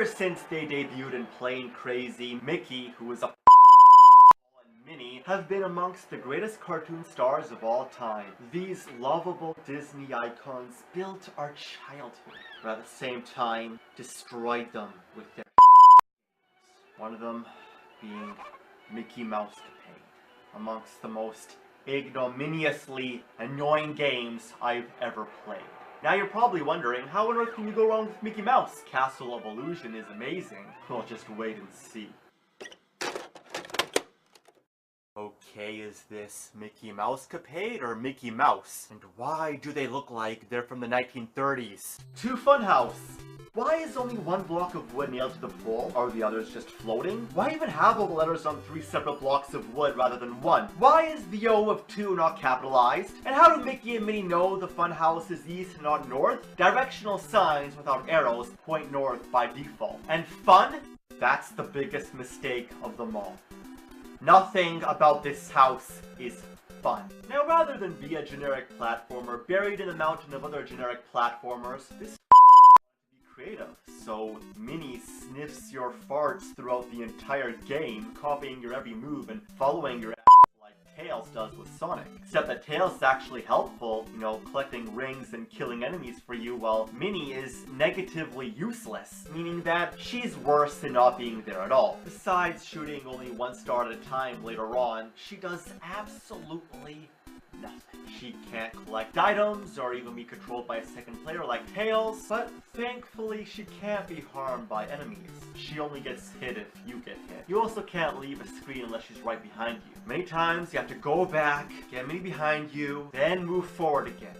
Ever since they debuted in Plain Crazy, Mickey, who was a and Minnie, have been amongst the greatest cartoon stars of all time. These lovable Disney icons built our childhood, but at the same time, destroyed them with their one of them being Mickey Mousecapade, amongst the most ignominiously annoying games I've ever played. Now you're probably wondering, how on earth can you go wrong with Mickey Mouse? Castle of Illusion is amazing. Well, just wait and see. Okay, is this Mickey Mousecapade or Mickey Mouse? And why do they look like they're from the 1930s? To Funhouse! Why is only one block of wood nailed to the pole? Are the others just floating? Why even have all the letters on 3 separate blocks of wood rather than one? Why is the O of 2 not capitalized? And how do Mickey and Minnie know the Funhouse is east and not north? Directional signs without arrows point north by default. And fun? That's the biggest mistake of them all. Nothing about this house is fun. Now, rather than be a generic platformer buried in a mountain of other generic platformers, this creative. So Minnie sniffs your farts throughout the entire game, copying your every move and following your like Tails does with Sonic. Except that Tails is actually helpful, you know, collecting rings and killing enemies for you, while Minnie is negatively useless, meaning that she's worse than not being there at all. Besides shooting only 1 star at a time later on, she does absolutely nothing. She can't collect items or even be controlled by a second player like Tails, but thankfully she can't be harmed by enemies. She only gets hit if you get hit. You also can't leave a screen unless she's right behind you. Many times you have to go back, get Minnie behind you, then move forward again.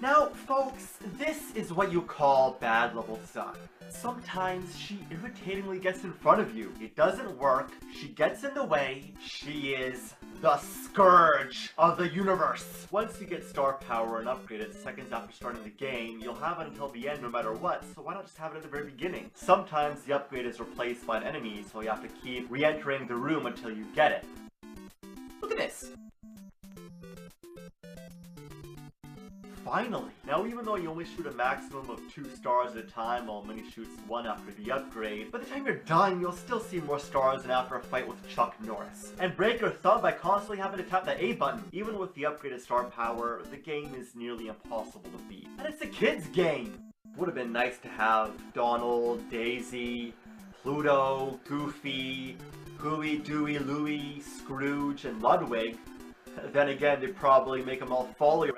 Now, folks, this is what you call bad level design. Sometimes she irritatingly gets in front of you. It doesn't work. She gets in the way. She is the scourge of the universe. Once you get star power and upgrade it seconds after starting the game, you'll have it until the end no matter what, so why not just have it at the very beginning? Sometimes the upgrade is replaced by an enemy, so you have to keep re-entering the room until you get it. Look at this! Finally! Now, even though you only shoot a maximum of 2 stars at a time while Minnie shoots 1 after the upgrade, by the time you're done, you'll still see more stars than after a fight with Chuck Norris. And break your thumb by constantly having to tap the A button. Even with the upgraded star power, the game is nearly impossible to beat. And it's a kid's game! Would have been nice to have Donald, Daisy, Pluto, Goofy, Huey, Dewey, Louie, Scrooge, and Ludwig. Then again, they'd probably make them all follow your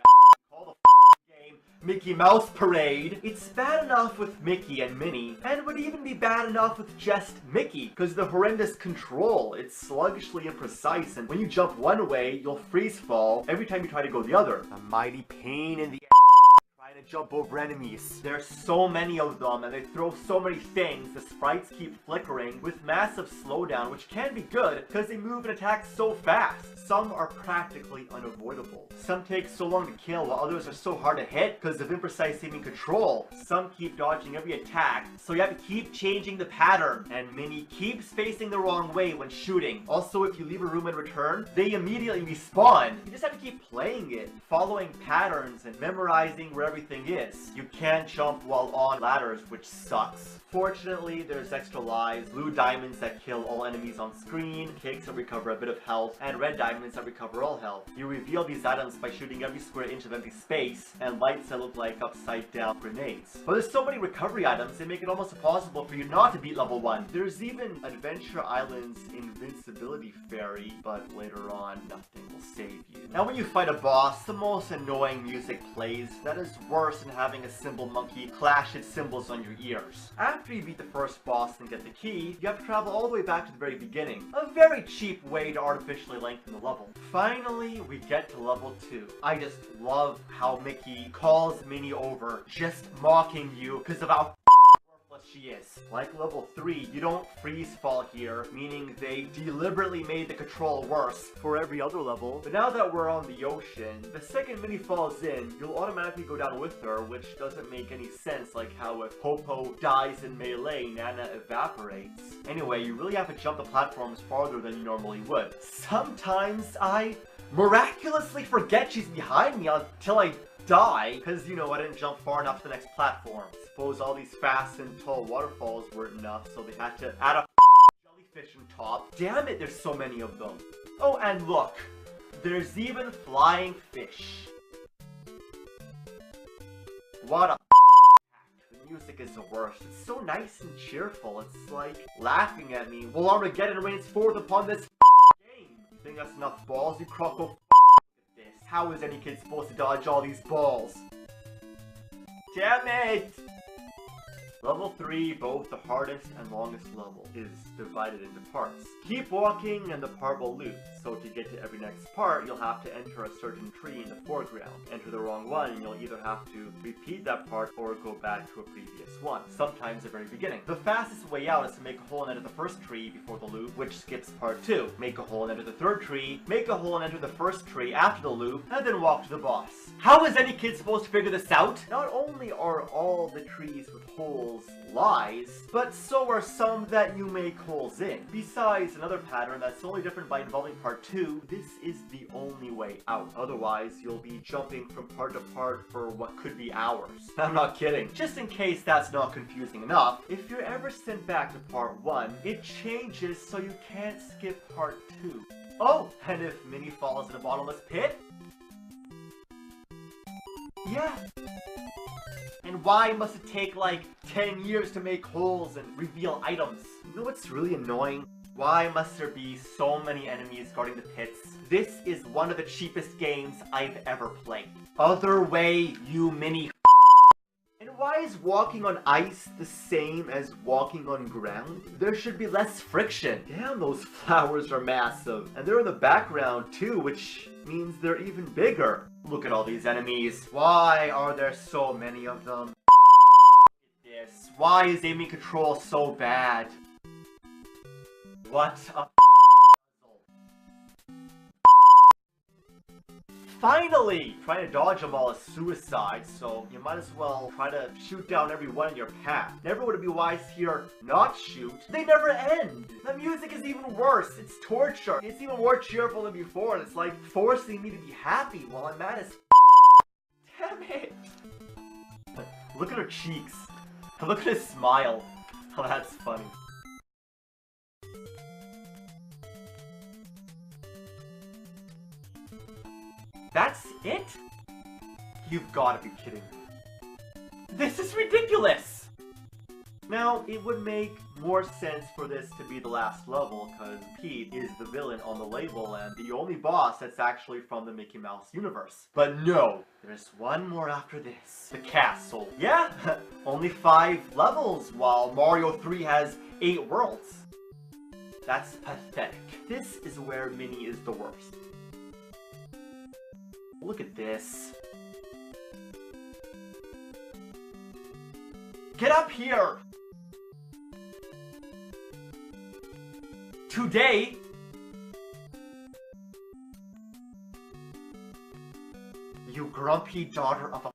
Mickey Mouse Parade. It's bad enough with Mickey and Minnie, and would even be bad enough with just Mickey, because the horrendous control. It's sluggishly imprecise, and when you jump one way, you'll freeze fall every time you try to go the other. A mighty pain in the trying to jump over enemies. There's so many of them, and they throw so many things, the sprites keep flickering, with massive slowdown, which can be good, because they move and attack so fast. Some are practically unavoidable. Some take so long to kill, while others are so hard to hit because of imprecise aiming control. Some keep dodging every attack, so you have to keep changing the pattern. And Minnie keeps facing the wrong way when shooting. Also, if you leave a room and return, they immediately respawn. You just have to keep playing it, following patterns and memorizing where everything is. You can't jump while on ladders, which sucks. Fortunately, there's extra lives, blue diamonds that kill all enemies on screen, cakes that recover a bit of health, and red diamonds that recover all health. You reveal these items by shooting every square inch of empty space, and lights that look like upside down grenades. But there's so many recovery items, they make it almost impossible for you not to beat level 1. There's even Adventure Island's Invincibility Fairy, but later on, nothing will save you. Now when you fight a boss, the most annoying music plays that is worse than having a cymbal monkey clash its cymbals on your ears. After you beat the first boss and get the key, you have to travel all the way back to the very beginning. A very cheap way to artificially lengthen the level. Finally, we get to level 2. I just love how Mickey calls Minnie over, just mocking you because of how worthless she is. Like level 3, you don't freeze fall here, meaning they deliberately made the control worse for every other level. But now that we're on the ocean, the second Minnie falls in, you'll automatically go down with her, which doesn't make any sense, like how if Popo dies in melee, Nana evaporates. Anyway, you really have to jump the platforms farther than you normally would. Sometimes I miraculously forget she's behind me until I die, because, you know, I didn't jump far enough to the next platform. Suppose all these fast and tall waterfalls weren't enough, so they had to add a jellyfish on top. Damn it, there's so many of them. Oh, and look, there's even flying fish. What a the music is the worst. It's so nice and cheerful. It's like laughing at me. Will Armageddon rains forth upon this game? You think that's enough balls, you croco? This. How is any kid supposed to dodge all these balls? Damn it! Level 3, both the hardest and longest level, is divided into parts. Keep walking and the part will loop, so to get to every next part, you'll have to enter a certain tree in the foreground. Enter the wrong one and you'll either have to repeat that part or go back to a previous one, sometimes the very beginning. The fastest way out is to make a hole and enter the first tree before the loop, which skips part 2. Make a hole and enter the third tree, make a hole and enter the first tree after the loop, and then walk to the boss. How is any kid supposed to figure this out? Not only are all the trees with holes lies, but so are some that you make holes in. Besides, another pattern that's only different by involving part 2, this is the only way out. Otherwise, you'll be jumping from part to part for what could be hours. I'm not kidding. Just in case that's not confusing enough, if you're ever sent back to part 1, it changes so you can't skip part 2. Oh, and if Minnie falls in a bottomless pit? Yeah. And why must it take like 10 years to make holes and reveal items? You know what's really annoying? Why must there be so many enemies guarding the pits? This is one of the cheapest games I've ever played. Other way, you mini. And why is walking on ice the same as walking on ground? There should be less friction. Damn, those flowers are massive. And they're in the background too, which means they're even bigger. Look at all these enemies. Why are there so many of them? This. Why is aiming control so bad? What a Finally! Trying to dodge them all is suicide, so you might as well try to shoot down every one in your path. Never would it be wise here not shoot. They never end! The music is even worse. It's torture. It's even more cheerful than before, and it's like forcing me to be happy while I'm mad as Damn it! Look at her cheeks. Look at his smile. Oh, that's funny. That's it? You've got to be kidding me. This is ridiculous! Now, it would make more sense for this to be the last level, because Pete is the villain on the label and the only boss that's actually from the Mickey Mouse universe. But no, there's one more after this. The castle. Yeah, only 5 levels, while Mario 3 has 8 worlds. That's pathetic. This is where Minnie is the worst. Look at this. Get up here! Today, you grumpy daughter of a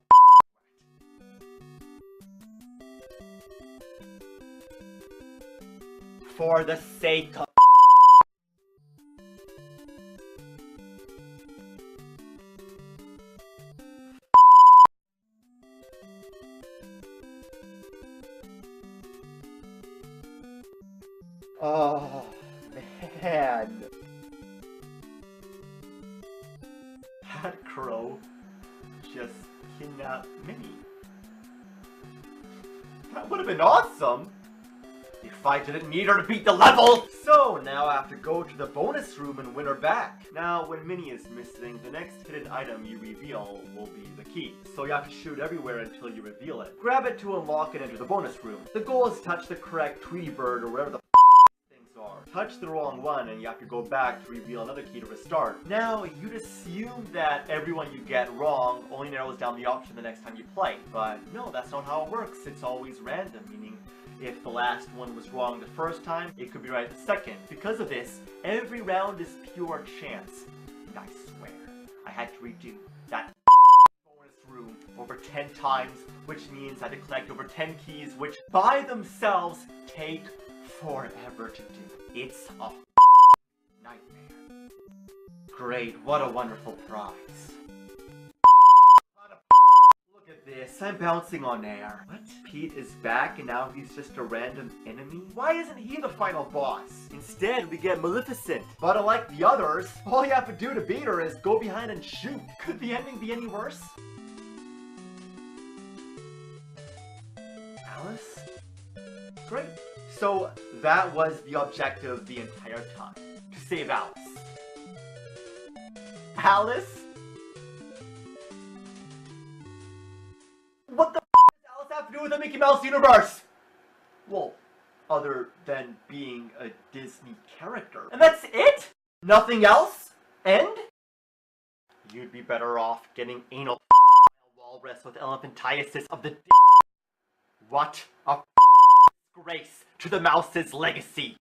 for the sake of oh, man. That crow just kidnapped Minnie. That would have been awesome if I didn't need her to beat the level! So, now I have to go to the bonus room and win her back. Now, when Minnie is missing, the next hidden item you reveal will be the key. So you have to shoot everywhere until you reveal it. Grab it to unlock and enter the bonus room. The goal is to touch the correct Tweety Bird or whatever the are. Touch the wrong one and you have to go back to reveal another key to restart. Now, you'd assume that everyone you get wrong only narrows down the option the next time you play, but no, that's not how it works. It's always random, meaning if the last one was wrong the first time, it could be right the second. Because of this, every round is pure chance. And I swear, I had to redo that bonus room over 10 times, which means I had to collect over 10 keys, which by themselves take forever to do. It's a nightmare. Great, what a wonderful prize. Look at this, I'm bouncing on air. What? Pete is back and now he's just a random enemy? Why isn't he the final boss? Instead, we get Maleficent. But unlike the others, all you have to do to beat her is go behind and shoot. Could the ending be any worse? Alice? Great. So that was the objective the entire time. To save Alice. Alice? What the does Alice have to do with the Mickey Mouse universe? Well, other than being a Disney character. And that's it? Nothing else? End? You'd be better off getting anal walrus with elephantiasis of the What a disgrace to the mouse's legacy.